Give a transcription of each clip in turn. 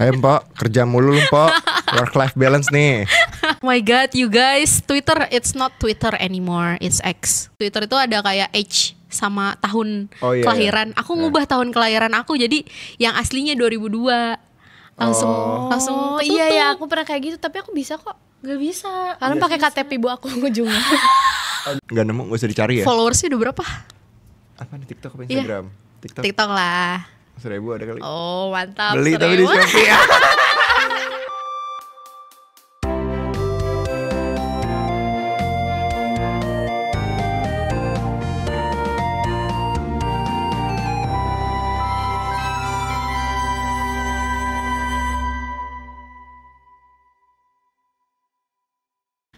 Hai Mpok, kerja mulu lu Mpok. Work life balance nih. Oh my god, you guys, Twitter it's not Twitter anymore, it's X. Twitter itu ada kayak age sama tahun kelahiran. Aku ngubah tahun kelahiran aku jadi yang aslinya 2002. Langsung ketutup. Iya, aku pernah kayak gitu, tapi aku bisa kok. Gak bisa. Karena pakai KTP ibu aku ujungnya. Gak nemu, gak usah dicari ya. Followersnya udah berapa? Apa nih, TikTok apa Instagram? TikTok lah. 1.000 ada kali. Oh mantap. Beli tapi di Shopee ya.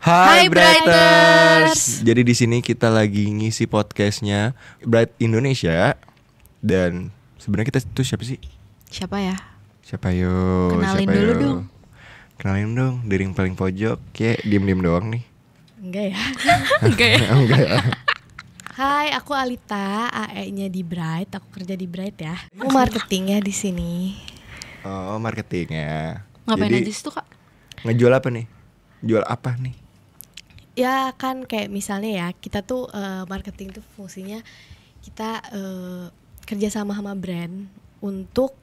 Hai Brighters. Jadi di sini kita lagi ngisi podcastnya Bright Indonesia. Dan sebenarnya kita tuh siapa sih? Siapa ya? Siapa yo? Kenalin siapa dulu yo? dong. Kenalin dong, dari yang paling pojok. Kayak diem-diem doang nih. Enggak ya. Enggak ya? Enggak ya. Hai, aku Alita, AE-nya di Bright. Aku kerja di Bright ya. Aku marketingnya di sini. Oh, marketingnya. Ngapain Jadi, aja sih tuh kak? ngejual apa nih? Jual apa nih? Ya kan kayak misalnya ya, kita tuh marketing tuh fungsinya kita kerja sama brand untuk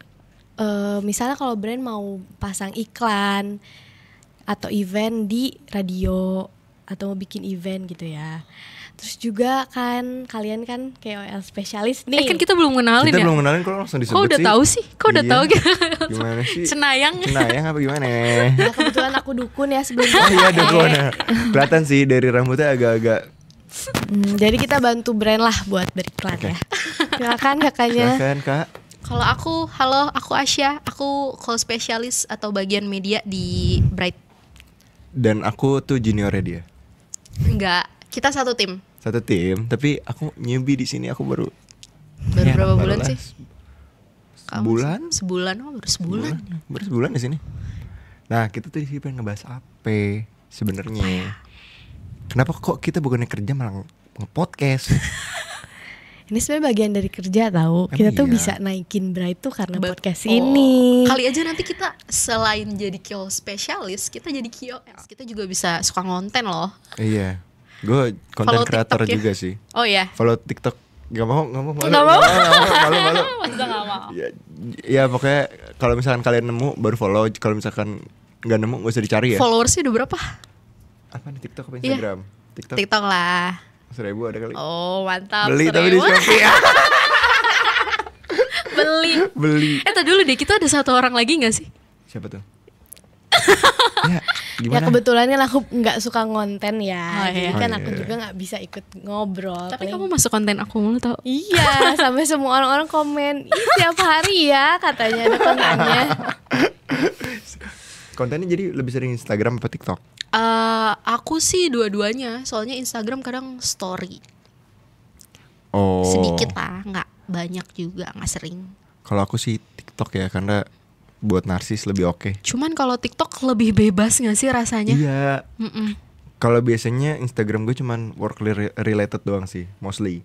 misalnya kalau brand mau pasang iklan atau event di radio atau mau bikin event gitu ya. Terus juga kan kalian kan KOL spesialis nih. Kan kita belum kenalin Kita ya? belum kenalin, kok langsung disebut Kok udah sih? tahu sih? Kok udah Iya. tahu gitu? Gimana sih? Cenayang. Cenayang apa gimana? Nah, kebetulan aku dukun ya sebelum Oh iya, dukun. Kelihatan sih dari rambutnya agak-agak. Jadi kita bantu brand lah buat beriklan ya. Silakan kakaknya. Silakan Kak. Kalau aku Asya, aku call spesialis atau bagian media di Bright. Dan aku tuh juniornya dia. Enggak, kita satu tim. Satu tim, tapi aku newbie di sini, aku baru Berapa bulan sih? Sebulan? Sebulan, baru sebulan. Baru sebulan di sini. Nah, kita tuh di sini pengen ngebahas apa sebenarnya. Kenapa kok kita bukannya kerja malah nge-podcast? Ini sebenarnya bagian dari kerja tahu. Emang Kita tuh iya? bisa naikin Bright tuh karena podcast ini. Kali aja nanti kita selain jadi KOL spesialis, kita jadi KOL. Kita juga bisa suka ngonten loh. Iya. Gue content Follow creator TikTok ya? juga sih. Oh iya. Follow TikTok. Gak mau malu. Nggak mau? Malu. Masa gak mau? Ya pokoknya kalau misalkan kalian nemu baru follow. Kalau misalkan nggak nemu gak usah dicari ya. Followersnya udah berapa? Apa nih, TikTok apa Iya. Instagram? TikTok lah. 1.000 ada kali. Oh mantap. Beli tapi di 1.000. Shopee ya. Beli. Tadi dulu deh, kita ada satu orang lagi gak sih? Siapa tuh? Ya, Ya gimana? kebetulan kan aku nggak suka ngonten ya. Oh, Jadi iya. kan Oh, aku iya. juga nggak bisa ikut ngobrol. Tapi Paling- kamu masuk konten aku mulu tau. Iya, sampai semua orang-orang komen, "Ih, tiap hari ya," katanya ada kontennya. Kontennya jadi lebih sering Instagram apa TikTok? Aku sih dua-duanya. Soalnya Instagram kadang story. Oh. Sedikit lah, nggak banyak juga, nggak sering. Kalau aku sih TikTok ya, karena buat narsis lebih oke. Cuman kalau TikTok lebih bebas nggak sih rasanya? Iya. Mm-mm. Kalau biasanya Instagram gue cuman work related doang sih, mostly.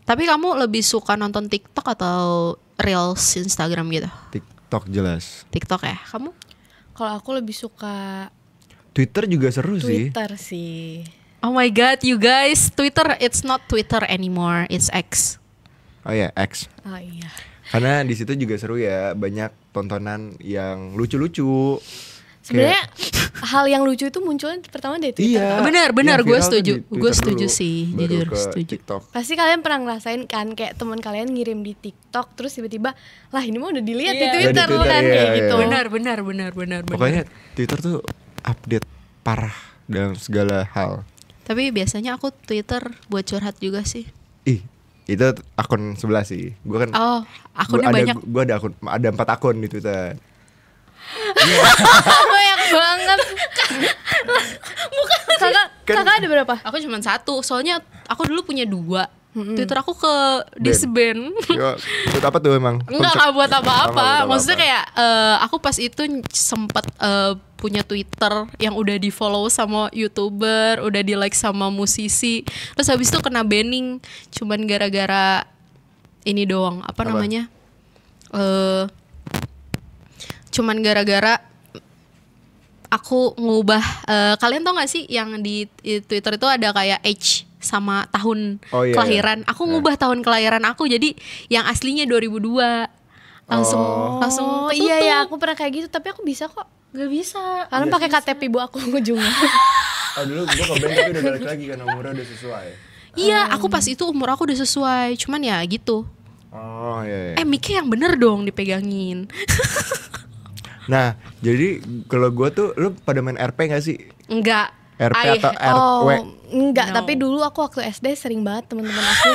Tapi kamu lebih suka nonton TikTok atau Reels Instagram gitu? TikTok jelas. TikTok ya, kamu? Kalau aku lebih suka Twitter juga seru sih. Twitter sih. Oh my god, you guys, Twitter it's not Twitter anymore, it's X. Oh ya, X. Oh iya. Karena di situ juga seru ya, banyak tontonan yang lucu-lucu. Sebenarnya hal yang lucu itu munculnya pertama dari Twitter. Iya. Benar, Yang gue viral tuh setuju. di Twitter Gue setuju dulu, sih, baru jujur ke setuju. TikTok. Pasti kalian pernah ngerasain kan kayak teman kalian ngirim di TikTok terus tiba-tiba lah ini mah udah dilihat di Iya. Twitter Udah di Twitter, kan iya, kayak iya. gitu. Benar. Pokoknya Twitter tuh update parah dalam segala hal. Tapi biasanya aku Twitter buat curhat juga sih. Ih, itu akun sebelah sih. Gue kan Oh, akunnya banyak. Gue ada 4 akun di Twitter. Banyak banget. Kakak ada berapa? Aku cuma satu, soalnya aku dulu punya 2. Twitter aku ke disband. Ya, buat apa tuh emang? Enggak buat Nggak apa-apa. buat Maksudnya apa-apa. kayak aku pas itu sempat punya Twitter yang udah di follow sama YouTuber, udah di like sama musisi. Terus habis itu kena banning, cuman gara-gara ini doang. Apa namanya? cuman gara-gara aku ngubah kalian tau gak sih yang di Twitter itu ada kayak age sama tahun kelahiran. Aku ngubah tahun kelahiran aku jadi yang aslinya 2002. Langsung ketutup. Iya aku pernah kayak gitu tapi aku bisa kok. Gak bisa. Karena pakai KTP ibu aku ujungnya. Dulu gue ke bank tapi udah balik lagi karena umurnya udah sesuai. Iya, aku pas itu umur aku udah sesuai. Cuman ya gitu. Oh iya. Mic-nya yang bener dong dipegangin. Nah, jadi kalau gue tuh, lu pada main RP gak sih? Enggak. RP atau RW? Enggak, tapi dulu aku waktu SD sering banget teman-teman aku.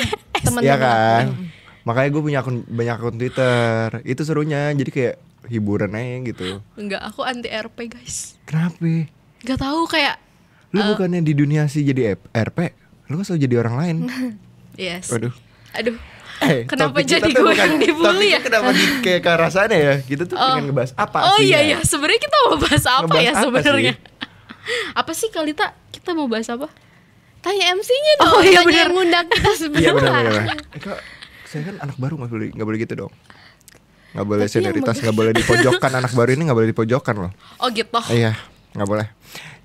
Iya kan? Makanya gue punya banyak akun Twitter. Itu serunya, jadi kayak hiburan aja gitu. Enggak, aku anti RP guys. Kenapa? Gak tahu kayak lu bukannya di dunia sih jadi RP, lu kan selalu jadi orang lain. Yes. Aduh. Kenapa jadi gue yang dibully ya? Kenapa kayak ke arah sana ya? Kita tuh pengen ngebahas apa Oh aslinya? iya, sebenarnya kita mau bahas apa Ngebahas ya apa sebenarnya? sih? Apa sih Kalita? Kita mau bahas apa? Tanya MC-nya dong. Oh iya tanya benar. yang ngundang kita sebenarnya. Iya benar. Kak, saya kan anak baru nggak boleh gitu dong. Nggak boleh Tapi senioritas, nggak boleh dipojokkan. Anak baru ini nggak boleh dipojokkan loh. Oh gitu. Iya, nggak boleh.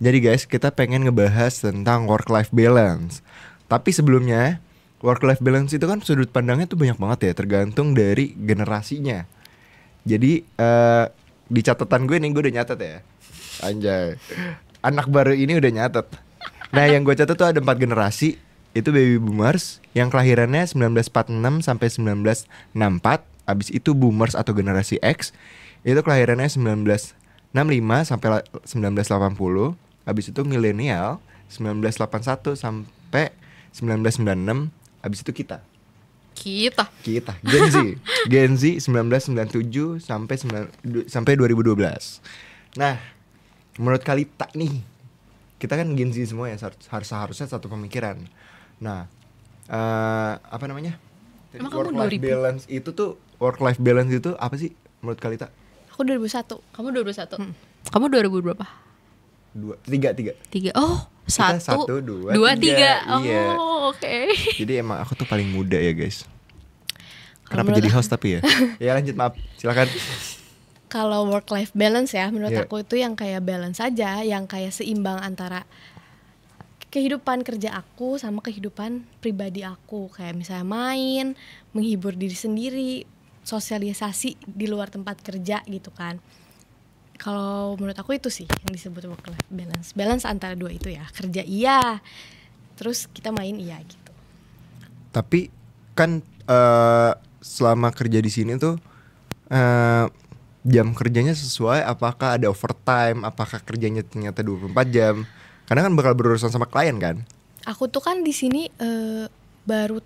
Jadi guys, kita pengen ngebahas tentang work-life balance. Tapi sebelumnya, work-life balance itu kan sudut pandangnya tuh banyak banget ya, tergantung dari generasinya. Jadi di catatan gue nih, gue udah nyatet ya. Anjay, anak baru ini udah nyatet. Nah yang gue catat tuh ada 4 generasi. Itu baby boomers yang kelahirannya 1946 sampai 1964. Abis itu boomers atau generasi X, itu kelahirannya 1965 sampai 1980. Abis itu milenial 1981 sampai 1996. Abis itu kita Gen Z 1997 sampai 2012. Nah, menurut Kalita nih, kita kan Gen Z semua ya, harusnya satu pemikiran. Nah, apa namanya? Emang Work life balance itu tuh, work life balance itu apa sih menurut Kalita? Aku 2001. Kamu 2001. Kamu 2000 berapa? 3. Oh, Kita 1 2 3. 2 3. Iya. Oh, oke. Jadi emang aku tuh paling muda ya guys. Kenapa jadi host tapi ya? Ya lanjut, maaf, silakan. Kalau work life balance ya, menurut Yeah. aku itu yang kayak balance aja, yang kayak seimbang antara kehidupan kerja aku sama kehidupan pribadi aku. Kayak misalnya main, menghibur diri sendiri, sosialisasi di luar tempat kerja gitu kan. Kalau menurut aku itu sih yang disebut work life balance. Balance antara dua itu ya. Kerja iya, terus kita main iya gitu. Tapi kan selama kerja di sini tuh jam kerjanya sesuai, apakah ada overtime, apakah kerjanya ternyata 24 jam? Karena kan bakal berurusan sama klien kan. Aku tuh kan di sini baru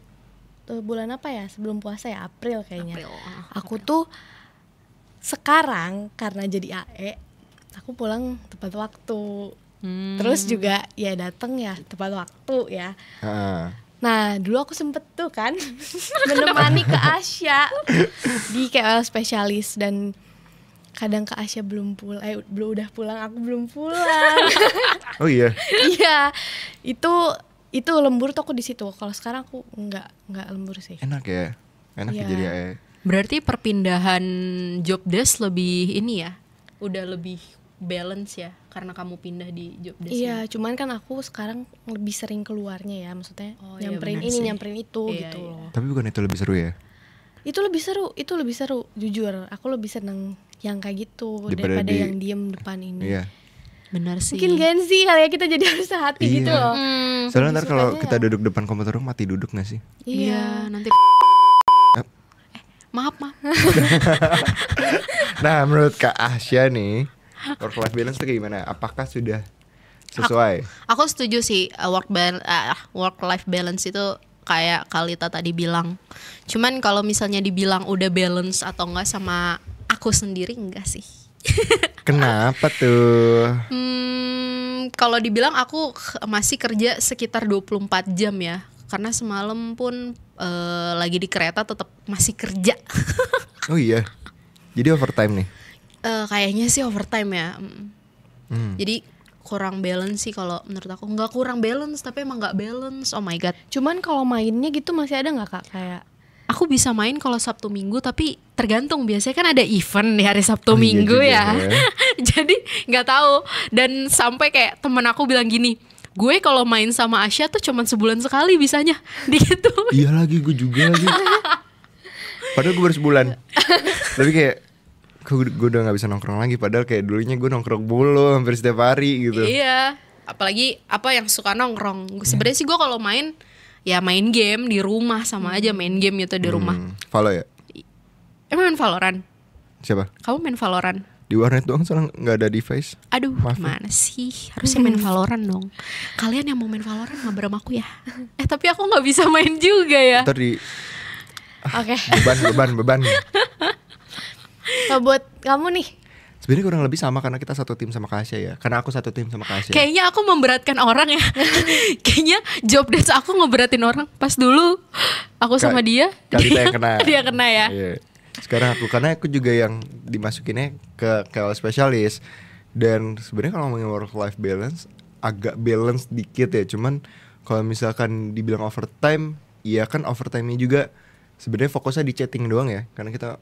bulan apa ya? Sebelum puasa ya, April kayaknya. Aku tuh sekarang karena jadi AE, aku pulang tepat waktu. Terus juga ya datang ya tepat waktu ya. Nah dulu aku sempet tuh kan menemani ke Asya di KL spesialis, dan kadang ke Asya belum udah pulang, aku belum pulang. Oh iya. Iya, itu lembur tuh aku di situ. Kalau sekarang aku nggak lembur sih. Enak ya Iya. jadi AE. Berarti perpindahan job desk lebih ini ya, udah lebih balance ya, karena kamu pindah di job desk. Iya, cuman kan aku sekarang lebih sering keluarnya ya, maksudnya nyamperin iya ini, sih. nyamperin itu gitu Iya. loh. Tapi bukan itu lebih seru ya? Itu lebih seru, jujur. Aku lebih seneng yang kayak gitu Daripada daripada yang diem depan ini. Iya. Benar sih. Mungkin Gen Z kali ya, kita jadi harus hati Iya. gitu loh. Soalnya ntar Lebih kalau sukanya kita ya. duduk depan komputer mati duduk gak sih? Iya, nanti maaf. Nah menurut Kak Asya nih, work life balance itu kayak gimana? Apakah sudah sesuai? Aku setuju sih, work life balance itu kayak Kalita tadi bilang. Cuman kalau misalnya dibilang udah balance atau enggak sama aku sendiri, enggak sih. Kenapa tuh? Kalau dibilang aku masih kerja sekitar 24 jam ya. Karena semalam pun lagi di kereta tetap masih kerja. Oh iya. Jadi overtime nih. Kayaknya sih overtime ya. Jadi kurang balance sih kalau menurut aku. Nggak kurang balance, tapi emang nggak balance. Oh my god. Cuman kalau mainnya gitu masih ada nggak Kak? Kayak Aku bisa main kalau Sabtu Minggu, tapi tergantung, biasanya kan ada event di hari Sabtu Oh, iya Minggu juga ya. ya. Jadi nggak tahu. Dan sampai kayak temen aku bilang gini, gue kalau main sama Asya tuh cuman sebulan sekali bisanya gitu. Iya lagi, gue juga lagi. Padahal gue baru sebulan. Tapi kayak gue udah gak bisa nongkrong lagi. Padahal kayak dulunya gue nongkrong mulu hampir setiap hari gitu. Iya, apalagi apa yang suka nongkrong. Sebenarnya sih gue kalau main ya main game di rumah, sama aja main game gitu di rumah. Follow ya? Emang main Valorant? Siapa? Kamu main Valorant? Di warnet doang soalnya gak ada device. Aduh, Maaf ya. gimana sih? Harusnya main Valorant dong. Kalian yang mau main Valorant ngabar sama aku ya. Tapi aku gak bisa main juga ya. Ntar di Oke. beban. Kalau buat kamu nih, Sebenarnya kurang lebih sama karena kita satu tim sama Kasya ya. Karena aku satu tim sama Kasya. Kayaknya aku memberatkan orang ya. Kayaknya job desk aku ngeberatin orang. Pas dulu aku sama dia, Kalita yang kena. dia kena ya. Iya. Sekarang karena aku juga yang dimasukinnya ke KL spesialis. Dan sebenarnya kalau ngomongin work life balance agak balance dikit ya. Cuman kalau misalkan dibilang overtime, iya kan overtime-nya juga sebenarnya fokusnya di chatting doang ya. Karena kita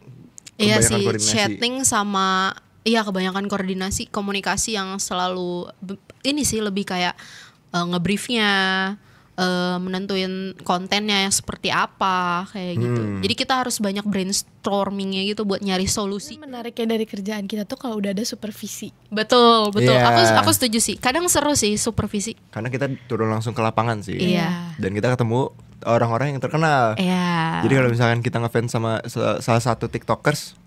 Iya kebanyakan sih, koordinasi. chatting sama kebanyakan koordinasi, komunikasi yang selalu ini sih lebih kayak ngebriefnya, menentuin kontennya yang seperti apa kayak gitu. Jadi kita harus banyak brainstormingnya gitu buat nyari solusi. menariknya dari kerjaan kita tuh kalau udah ada supervisi. Betul. Iya. Aku setuju sih. Kadang seru sih supervisi. Karena kita turun langsung ke lapangan sih. Iya. Dan kita ketemu orang-orang yang terkenal. Iya. Jadi kalau misalkan kita ngefans sama salah satu TikTokers,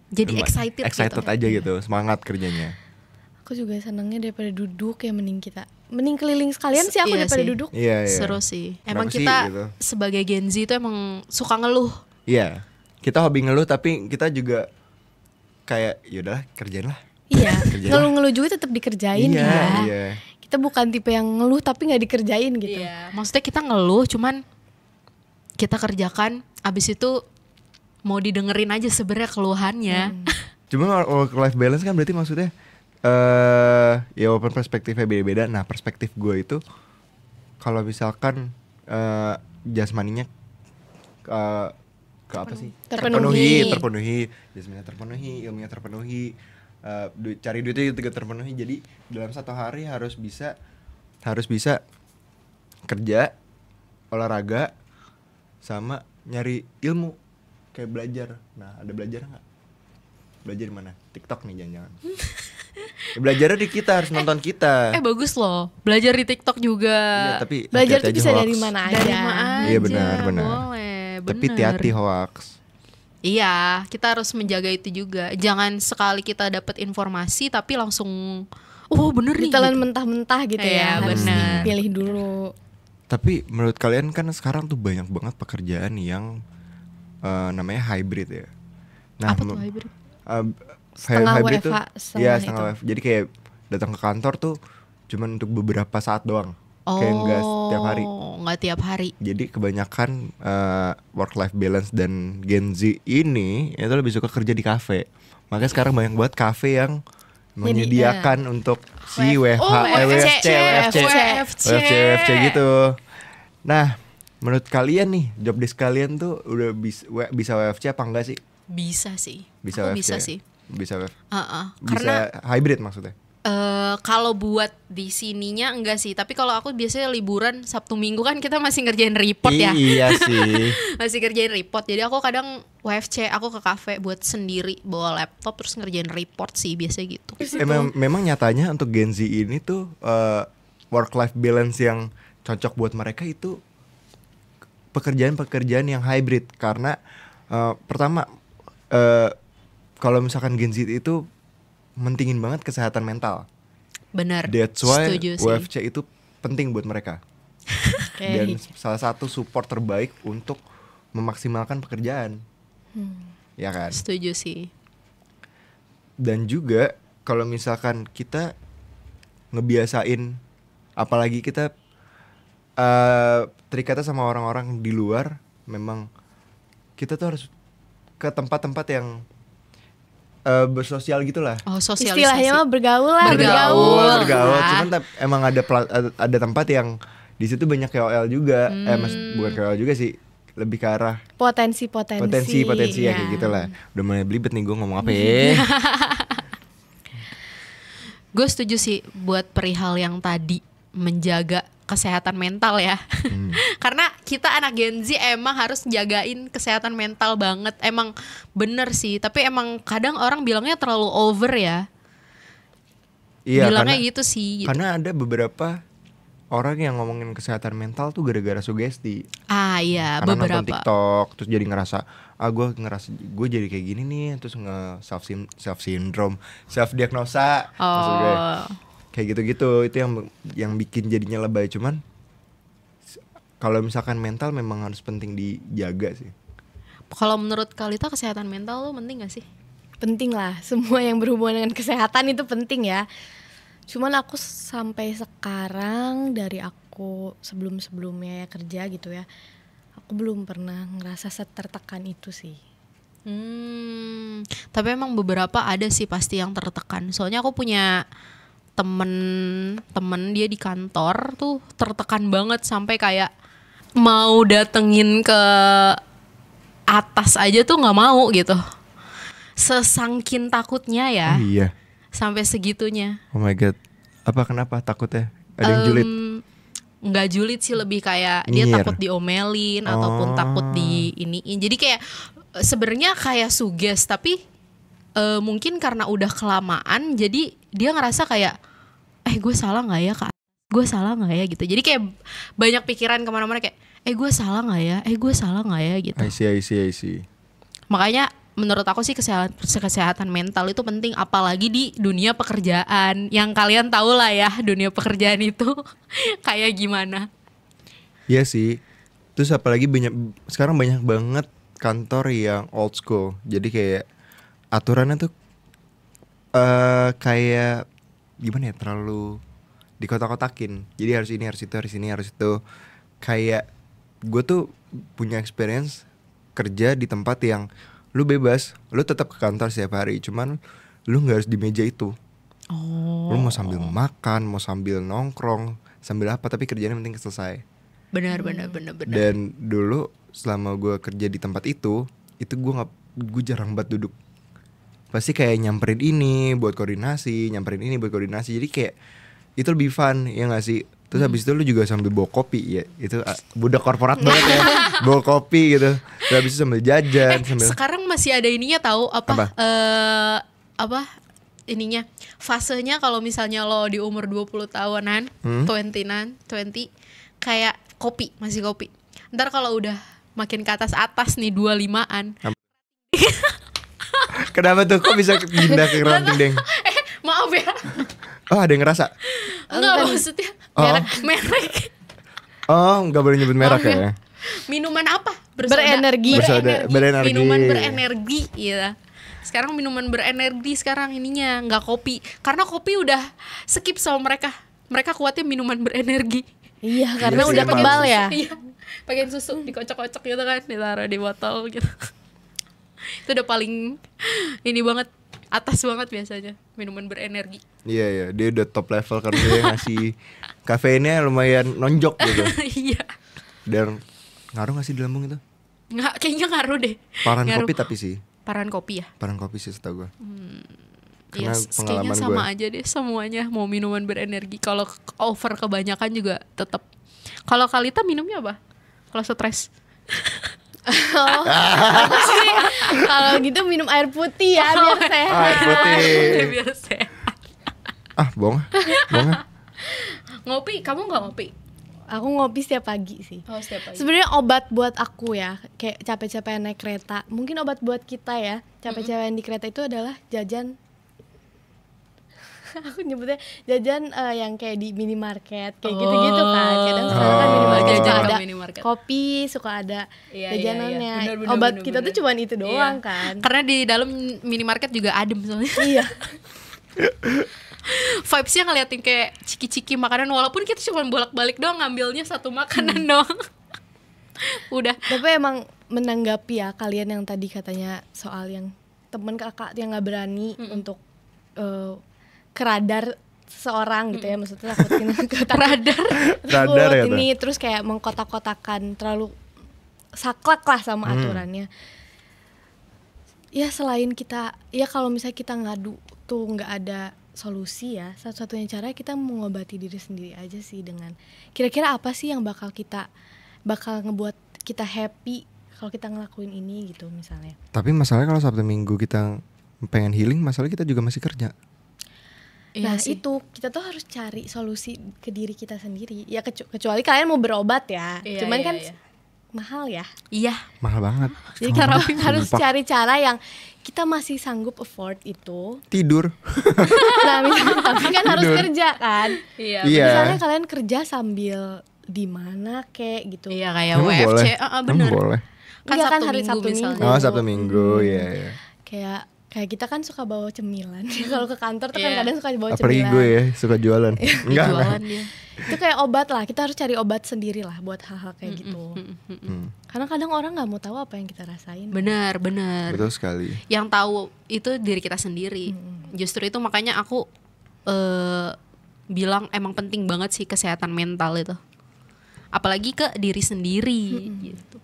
Jadi excited excited gitu. aja gitu, semangat kerjanya. Aku juga senangnya daripada duduk ya, mending keliling sekalian sih aku Iya daripada sih. duduk. Iya, iya. Seru sih. Emang Kenapa sih, kita gitu? sebagai Gen Z itu emang suka ngeluh. Iya. Kita hobi ngeluh tapi kita juga kayak yaudahlah kerjain lah. Iya, Kerjain ngeluh-ngeluh juga tetap dikerjain Iya, ya. iya. Kita bukan tipe yang ngeluh tapi nggak dikerjain gitu. Iya. Maksudnya kita ngeluh, cuman kita kerjakan. Abis itu mau didengerin aja sebenarnya keluhannya. Cuma work life balance kan berarti maksudnya ya walaupun perspektifnya beda-beda. Nah, perspektif gue itu kalau misalkan jasmaninya ke apa sih? Terpenuhi. Jasmaninya terpenuhi, ilmunya terpenuhi, cari duitnya juga terpenuhi. Jadi dalam satu hari harus bisa kerja, olahraga, sama nyari ilmu kayak belajar. Nah, ada belajar nggak? Belajar di mana? TikTok nih jangan-jangan. Ya, belajarnya di kita, harus nonton kita. Bagus loh. Belajar di TikTok juga. Iya, tapi Belajar hati-hati tuh bisa aja dari hoax. mana aja. Dari mana aja. Iya, benar. Boleh. Tapi benar. hati-hati hoax. Iya, kita harus menjaga itu juga. Jangan sekali kita dapat informasi tapi langsung bener nih. Ditelan gitu. mentah-mentah gitu Iya, ya. Harus benar. dipilih dulu. Tapi menurut kalian kan sekarang tuh banyak banget pekerjaan yang namanya hybrid ya. Nah, Apa tuh hybrid? Setengah hybrid tuh, WFH, iya setengah setengah itu. WFH. Jadi kayak datang ke kantor tuh cuman untuk beberapa saat doang. Kayak enggak setiap hari. Nggak tiap hari. Jadi kebanyakan work life balance dan Gen Z ini itu lebih suka kerja di kafe. Makanya sekarang banyak banget kafe yang menyediakan untuk si WFC gitu. Nah, menurut kalian nih job desk kalian tuh udah bisa WFC apa enggak sih? Bisa sih. Bisa Aku WFC. bisa sih. Bisa WFC. Karena Bisa hybrid maksudnya. kalau buat di sininya enggak sih. Tapi kalau aku biasanya liburan Sabtu Minggu kan kita masih ngerjain report ya. Iya sih. Masih ngerjain report. Jadi aku kadang WFC, aku ke kafe buat sendiri bawa laptop terus ngerjain report sih biasanya gitu. Memang nyatanya untuk Gen Z ini tuh work life balance yang cocok buat mereka itu pekerjaan-pekerjaan yang hybrid karena pertama kalau misalkan Gen Z itu mentingin banget kesehatan mental. Benar. That's why Setuju sih. WFC itu penting buat mereka. Dan salah satu support terbaik untuk memaksimalkan pekerjaan. Ya kan? Setuju sih. Dan juga kalau misalkan kita ngebiasain, apalagi kita terikat sama orang-orang di luar, memang kita tuh harus ke tempat-tempat yang bersosial gitulah. Oh, sosialisasi. Istilahnya mah bergaul lah. Bergaul. Cuman emang ada tempat yang di situ banyak KOL juga. Bukan KOL juga sih, lebih ke arah potensi ya kayak gitulah. Udah mulai belibet nih gue ngomong apa ya. Gue setuju sih buat perihal yang tadi, menjaga kesehatan mental ya. Karena kita anak Gen Z emang harus jagain kesehatan mental banget. Emang bener sih, tapi emang kadang orang bilangnya terlalu over ya. Iya, bilangnya gitu sih gitu. Karena ada beberapa orang yang ngomongin kesehatan mental tuh gara-gara sugesti. Iya, karena beberapa nonton TikTok terus jadi ngerasa gue jadi kayak gini nih, terus self syndrome, self diagnosa, maksudnya kayak gitu-gitu. Itu yang bikin jadinya lebay. Cuman kalau misalkan mental memang harus penting dijaga sih. Kalau menurut Kalita kesehatan mental lo penting gak sih? Penting lah, semua yang berhubungan dengan kesehatan itu penting ya. Cuman aku sampai sekarang, dari aku sebelum-sebelumnya ya kerja gitu ya, aku belum pernah ngerasa tertekan itu sih. Tapi emang beberapa ada sih pasti yang tertekan. Soalnya aku punya temen dia di kantor tuh tertekan banget sampai kayak mau datengin ke atas aja tuh nggak mau gitu. Sesangkin takutnya ya. Oh iya. Sampai segitunya. Oh my god. Kenapa takutnya? Ada yang julid? Nggak julid sih, lebih kayak dia takut diomelin ataupun takut di iniin. Jadi kayak sebenarnya kayak suges, tapi mungkin karena udah kelamaan jadi dia ngerasa kayak gue salah nggak ya Kak? Gue salah nggak ya gitu. Jadi kayak banyak pikiran kemana-mana kayak gue salah nggak ya? Gue salah nggak ya gitu. I see. Makanya menurut aku sih kesehatan mental itu penting, apalagi di dunia pekerjaan. Yang kalian tahu lah ya dunia pekerjaan itu kayak gimana. Iya sih. Terus apalagi sekarang banyak banget kantor yang old school. Jadi kayak aturannya tuh kayak gimana ya, terlalu dikotak-kotakin. Jadi harus ini, harus itu, harus ini, harus itu. Kayak gue tuh punya experience kerja di tempat yang lu bebas, lu tetap ke kantor setiap hari, cuman lu nggak harus di meja itu. Lu mau sambil makan, mau sambil nongkrong, sambil apa, tapi kerjanya penting selesai. Benar. Dan dulu selama gue kerja di tempat itu gue jarang banget duduk. Pasti kayak nyamperin ini buat koordinasi, jadi kayak itu lebih fun, ya nggak sih? Terus habis itu lu juga sambil bawa kopi ya. Itu budak korporat banget ya. Bawa kopi gitu. Terus habis itu sambil jajan Sekarang masih ada ininya tahu ininya fasenya kalau misalnya lo di umur 20 tahunan, 20 kayak kopi, masih kopi. Ntar kalau udah makin ke atas nih 25-an. Kenapa tuh kok bisa pindah ke ranting, Deng? Maaf ya. Oh, ada yang ngerasa? Enggak, maksudnya merek. Oh, enggak boleh nyebut merek ya. Minuman apa? Berenergi. Minuman berenergi, iya. Sekarang minuman berenergi sekarang ininya, enggak kopi. Karena kopi udah skip sama mereka. Mereka kuatnya minuman berenergi. Iya, karena udah kebal ya. Iya. Pakai susu dikocok-kocok gitu kan, ditaruh di botol gitu. Itu udah paling ini banget, atas banget biasanya minuman berenergi. Iya, dia udah top level karena dia ngasih kafeinnya lumayan nonjok gitu. Iya. Dan ngaruh gak sih di lambung itu? Nggak, kayaknya ngaruh deh. Kopi tapi sih. Paran kopi ya? Paran kopi sih setahu gue. Iya, kayaknya sama aja deh semuanya. Mau minuman berenergi, kalau over kebanyakan juga tetap. Kalau Kalita minumnya apa? Kalau stres? Kalau gitu minum air putih ya, biar sehat. Air putih. Biar sehat. Bohong. Ngopi, kamu nggak ngopi? Aku ngopi setiap pagi sih. Oh, setiap pagi. Sebenarnya obat buat aku ya, kayak capek-capek naik kereta. Mungkin obat buat kita ya, capek-capek di kereta itu adalah jajan. Aku nyebutnya jajan yang kayak di minimarket kayak gitu-gitu kan. Kadang sekarang kan minimarket suka ada kopi, suka ada jajanannya. Bener, obat kita tuh cuman itu doang kan. Karena di dalam minimarket juga adem soalnya. Iya. Vibesnya ngeliatin kayak ciki-ciki makanan, walaupun kita cuma bolak-balik doang ngambilnya satu makanan doang. Udah. Tapi emang menanggapi ya kalian yang tadi katanya soal yang temen kakak yang nggak berani untuk keradar seseorang gitu ya, maksudnya takutin radar ya ini terus kayak mengkotak-kotakan terlalu saklek lah sama aturannya. Ya selain kita, ya kalau misalnya kita ngadu tuh nggak ada solusi ya, satu-satunya cara kita mengobati diri sendiri aja sih dengan kira-kira apa sih yang bakal ngebuat kita happy kalau kita ngelakuin ini gitu misalnya. Tapi masalahnya kalau Sabtu Minggu kita pengen healing, masalahnya kita juga masih kerja. Nah itu kita tuh harus cari solusi ke diri kita sendiri. Ya kecuali kalian mau berobat ya. Cuman kan mahal ya. Iya. Mahal banget. Jadi kita harus cari cara yang kita masih sanggup afford itu. Tidur. Nah misalnya, tapi kan harus kerja kan. Iya. Misalnya kalian kerja sambil di mana kek gitu. Iya kayak WFC. Bener. Boleh. Kan Sabtu hari Minggu misalnya. Oh Sabtu Minggu ya. Kayak kita kan suka bawa cemilan. Kalau ke kantor tuh kan kadang suka bawa cemilan. Apalagi gue ya suka jualan. Enggak. Itu kayak obat lah. Kita harus cari obat sendiri lah buat hal-hal kayak gitu. Karena kadang orang nggak mau tahu apa yang kita rasain. Benar. Betul sekali. Yang tahu itu diri kita sendiri. Justru itu makanya aku bilang emang penting banget sih kesehatan mental itu. Apalagi ke diri sendiri gitu.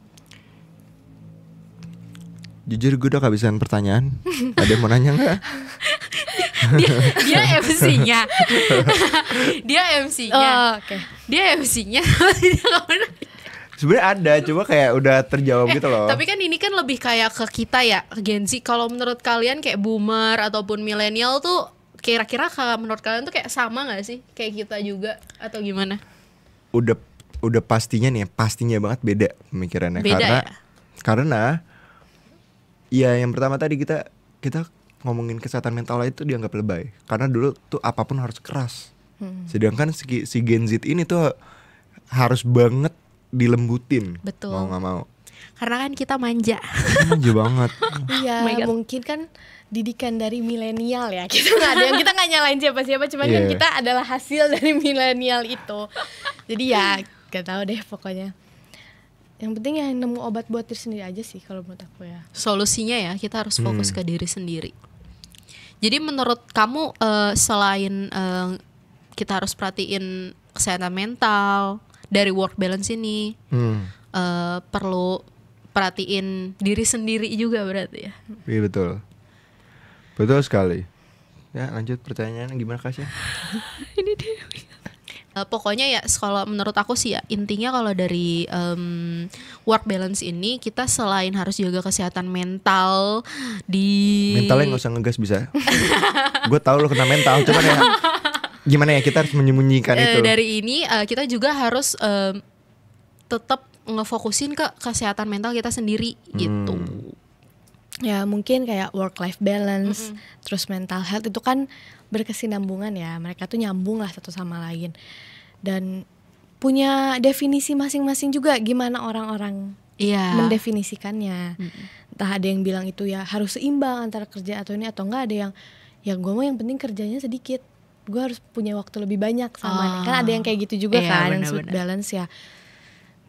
Jujur gue udah kehabisan pertanyaan. Ada yang mau nanya nggak? dia MC-nya. Dia MC-nya. Oke. Dia MC-nya. Sebenarnya ada, cuma kayak udah terjawab gitu loh. Tapi kan ini kan lebih kayak ke kita ya, ke Gen Z. Kalau menurut kalian kayak boomer ataupun milenial tuh kira-kira menurut kalian tuh kayak sama nggak sih? Kayak kita juga atau gimana? Udah pastinya nih, pastinya banget beda pemikirannya. Beda karena ya yang pertama tadi kita ngomongin kesehatan mental itu dianggap lebay. Karena dulu tuh apapun harus keras. Sedangkan si Gen Z ini tuh harus banget dilembutin. Betul. Mau gak mau. Karena kan kita manja. Manja banget. Iya, mungkin kan didikan dari milenial ya. Kita nggak nyalain siapa-siapa, cuman kan kita adalah hasil dari milenial itu. Jadi ya gak tahu deh pokoknya. Yang penting ya nemu obat buat diri sendiri aja sih kalau menurut aku ya. Solusinya ya kita harus fokus ke diri sendiri. Jadi menurut kamu selain kita harus perhatiin kesehatan mental dari work balance ini, perlu perhatiin diri sendiri juga berarti ya. Iya betul sekali. Ya lanjut pertanyaannya gimana Kasya? Ini dia. Pokoknya ya kalau menurut aku sih ya intinya kalau dari work balance ini kita selain harus jaga kesehatan mental mentalnya nggak usah ngegas bisa. Gue tahu lo kena mental, cuman ya gimana ya kita harus menyembunyikan itu. Dari ini kita juga harus tetap ngefokusin ke kesehatan mental kita sendiri gitu. Ya mungkin kayak work life balance, terus mental health itu kan berkesinambungan ya. Mereka tuh nyambung lah satu sama lain. Dan punya definisi masing-masing juga gimana orang-orang mendefinisikannya. Entah ada yang bilang itu ya harus seimbang antara kerja atau ini, atau enggak ada yang ya gue mau yang penting kerjanya sedikit, gue harus punya waktu lebih banyak sama kan ada yang kayak gitu juga kan, yang sweet balance ya.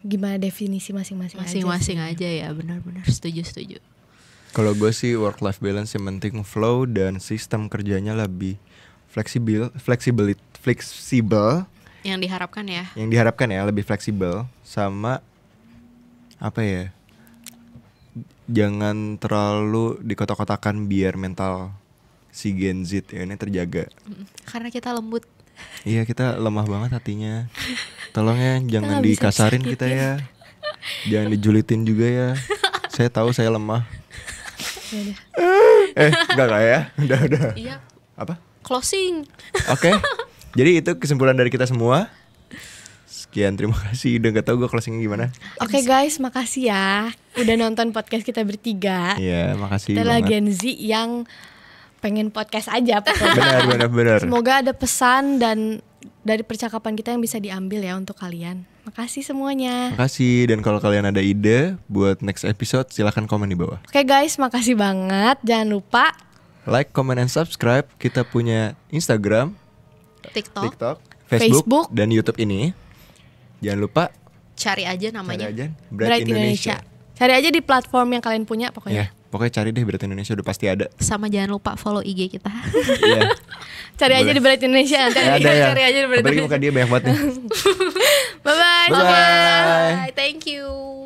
Gimana definisi masing-masing aja ya, benar-benar setuju. Kalau gue sih work life balance yang penting flow dan sistem kerjanya lebih fleksibel. Yang diharapkan ya lebih fleksibel, sama apa ya? Jangan terlalu dikotak-kotakan biar mental si Gen Z ya ini terjaga. Karena kita lembut. Iya, kita lemah banget hatinya. Tolong ya jangan dikasarin kita ya. Jangan dijulitin juga ya. Saya tahu saya lemah. Enggak ya? Udah. Iya. Apa? Closing. Oke. Jadi itu kesimpulan dari kita semua. Sekian, terima kasih. Udah gak tahu gue closingnya gimana. Oke guys, makasih ya udah nonton podcast kita bertiga. Iya, makasih kita banget. Kita Gen Z yang pengen podcast aja pokoknya. Benar. Semoga ada pesan dan dari percakapan kita yang bisa diambil ya untuk kalian. Makasih semuanya. Makasih, dan kalau kalian ada ide buat next episode silahkan komen di bawah. Oke guys, makasih banget. Jangan lupa like, comment, and subscribe. Kita punya Instagram, TikTok, Facebook, dan YouTube ini. Jangan lupa cari aja namanya. Bright Indonesia. Cari aja di platform yang kalian punya pokoknya. Pokoknya cari deh Bright Indonesia, udah pasti ada. Sama jangan lupa follow IG kita. Cari aja di Bright Indonesia nanti. Cari aja di Bright Indonesia. Apalagi muka dia banyak banget nih. Bye-bye. Bye. Thank you.